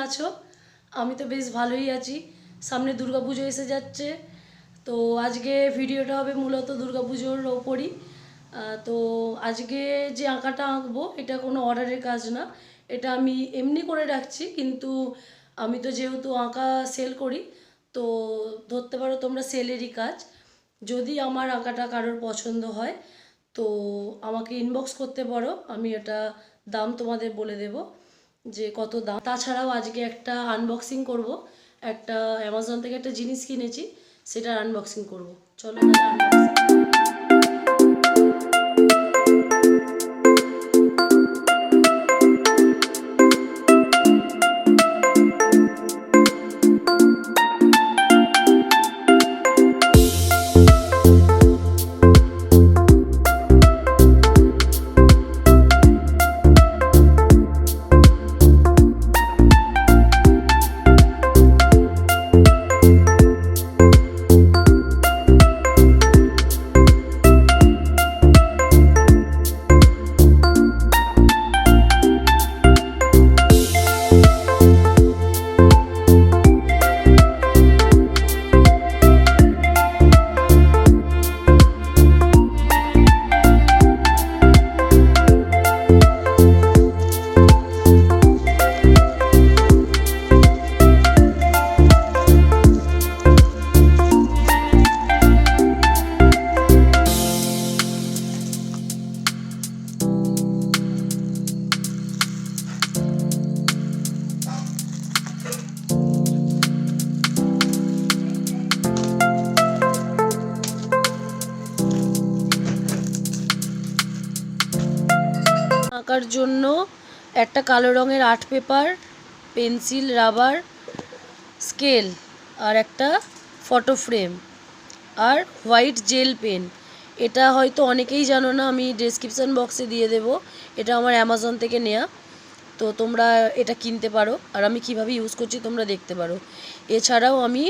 আছো? আমি তো বেশ ভালোই আছি। সামনে দুর্গাপুজো এসে যাচ্ছে, তো আজকে ভিডিওটা হবে মূলত দুর্গাপুজোর ওপরই। তো আজকে যে আঁকাটা আঁকবো এটা কোনো অর্ডারের কাজ না, এটা আমি এমনি করে রাখছি। কিন্তু আমি তো যেহেতু আঁকা সেল করি, তো ধরতে পারো তোমরা সেলেরই কাজ। যদি আমার আঁকাটা কারোর পছন্দ হয় তো আমাকে ইনবক্স করতে পারো, আমি এটা দাম তোমাদের বলে দেব যে কত দাম। তাছাড়াও আজকে একটা আনবক্সিং করব, একটা অ্যামাজন থেকে একটা জিনিস কিনেছি, সেটার আনবক্সিং করব। চলো তাহলে আনবক্সিং। আঁকার জন্য একটা কালো রঙের art paper, pencil, rubber, scale, আর একটা ফটো ফ্রেম, আর হোয়াইট জেল পেন। এটা হয়তো অনেকেই জানো না, আমি ডেসক্রিপশান বক্সে দিয়ে দেব। এটা আমার অ্যামাজন থেকে নেওয়া, তো তোমরা এটা কিনতে পারো। আর আমি কিভাবে ইউজ করছি তোমরা দেখতে পারো। এছাড়াও আমি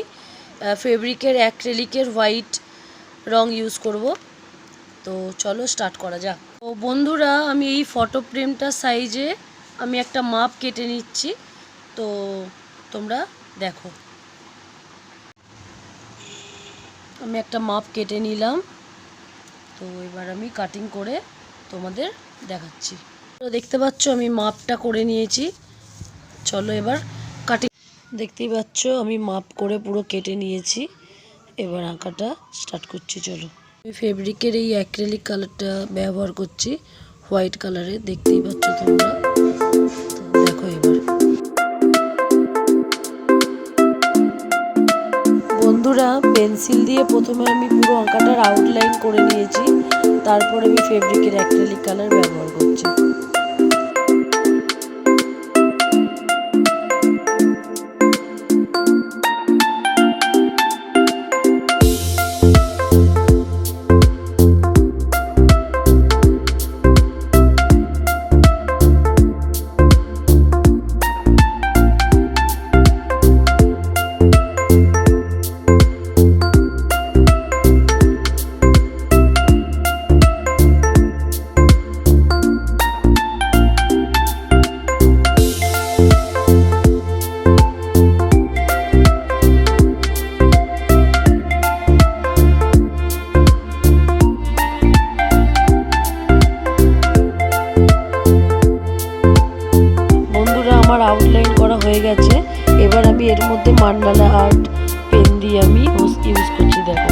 ফেব্রিকের অ্যাক্রিলিকের হোয়াইট রং ইউজ করব। তো চলো স্টার্ট করা যাক। তো বন্ধুরা, আমি এই ফটো ফ্রেমটার সাইজে আমি একটা মাপ কেটে নিচ্ছি, তো তোমরা দেখো। আমি একটা মাপ কেটে নিলাম, তো এবার আমি কাটিং করে তোমাদের দেখাচ্ছি। তো দেখতে পাচ্ছ আমি মাপটা করে নিয়েছি। চলো এবার কাটিং। দেখতেই পাচ্ছ আমি মাপ করে পুরো কেটে নিয়েছি। এবার আঁকাটা স্টার্ট করছি। চলো, আমি ফেব্রিকের এই অ্যাক্রিলিক কালারটা ব্যবহার করছি, হোয়াইট কালারে, দেখতেই পাচ্ছ তোমরা। তো দেখো এবার বন্ধুরা, পেন্সিল দিয়ে প্রথমে আমি পুরো আঁকাটার আউটলাইন করে নিয়েছি, তারপরে আমি ফেব্রিকের অ্যাক্রিলিক কালার ব্যবহার করছি। আমার আউটলাইন করা হয়ে গেছে। এবার আমি এর মধ্যে মান্ডালা আর্ট পেন দিয়ে আমি ইউজ করছি, দেখো।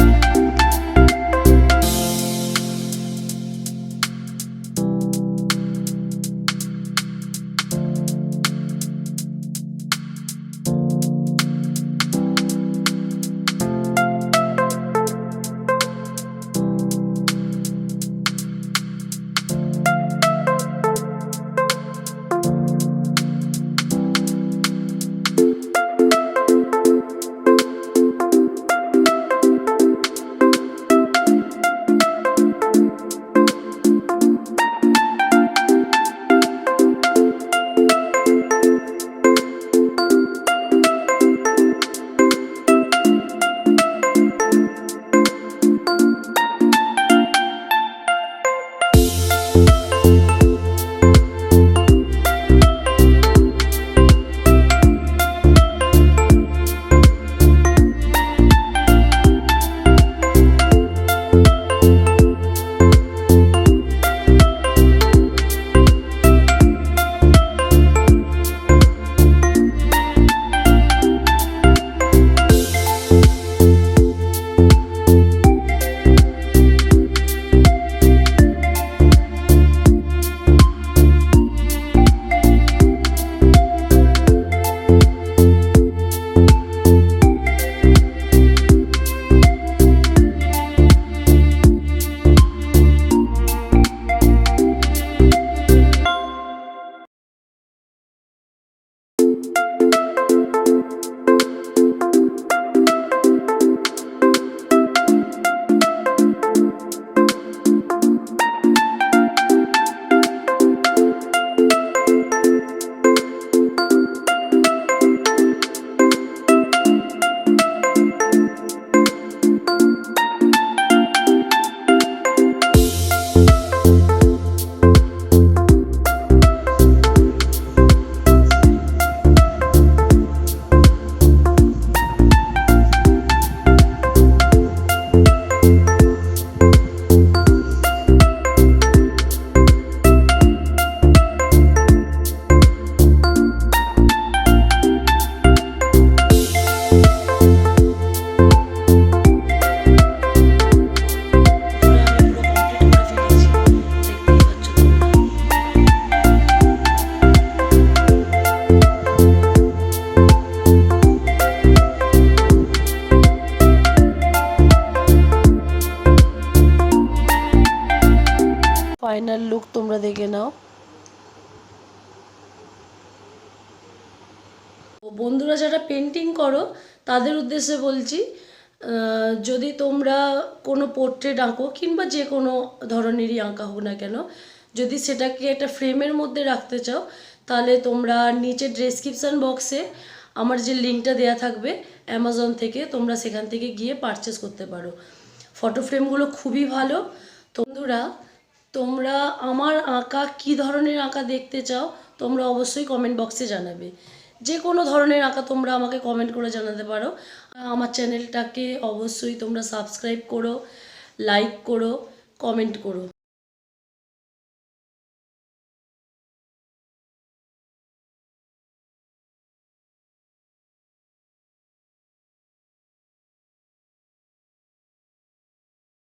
ফাইনাল লুক তোমরা দেখে নাও। বন্ধুরা যারা পেন্টিং করো তাদের উদ্দেশ্যে বলছি, যদি তোমরা কোনো পোর্ট্রেট আঁকো কিংবা যে কোনো ধরনেরই আঁকা হোক না কেন, যদি সেটাকে একটা ফ্রেমের মধ্যে রাখতে চাও তাহলে তোমরা নিচে ডেসক্রিপশান বক্সে আমার যে লিঙ্কটা দেওয়া থাকবে অ্যামাজন থেকে, তোমরা সেখান থেকে গিয়ে পারচেস করতে পারো। ফটো ফ্রেমগুলো খুবই ভালো। বন্ধুরা তোমরা আমার আঁকা কী ধরনের আঁকা দেখতে চাও তোমরা অবশ্যই কমেন্ট বক্সে জানাবে। যে কোনো ধরনের আঁকা তোমরা আমাকে কমেন্ট করে জানাতে পারো। আমার চ্যানেলটাকে অবশ্যই তোমরা সাবস্ক্রাইব করো, লাইক করো, কমেন্ট করো।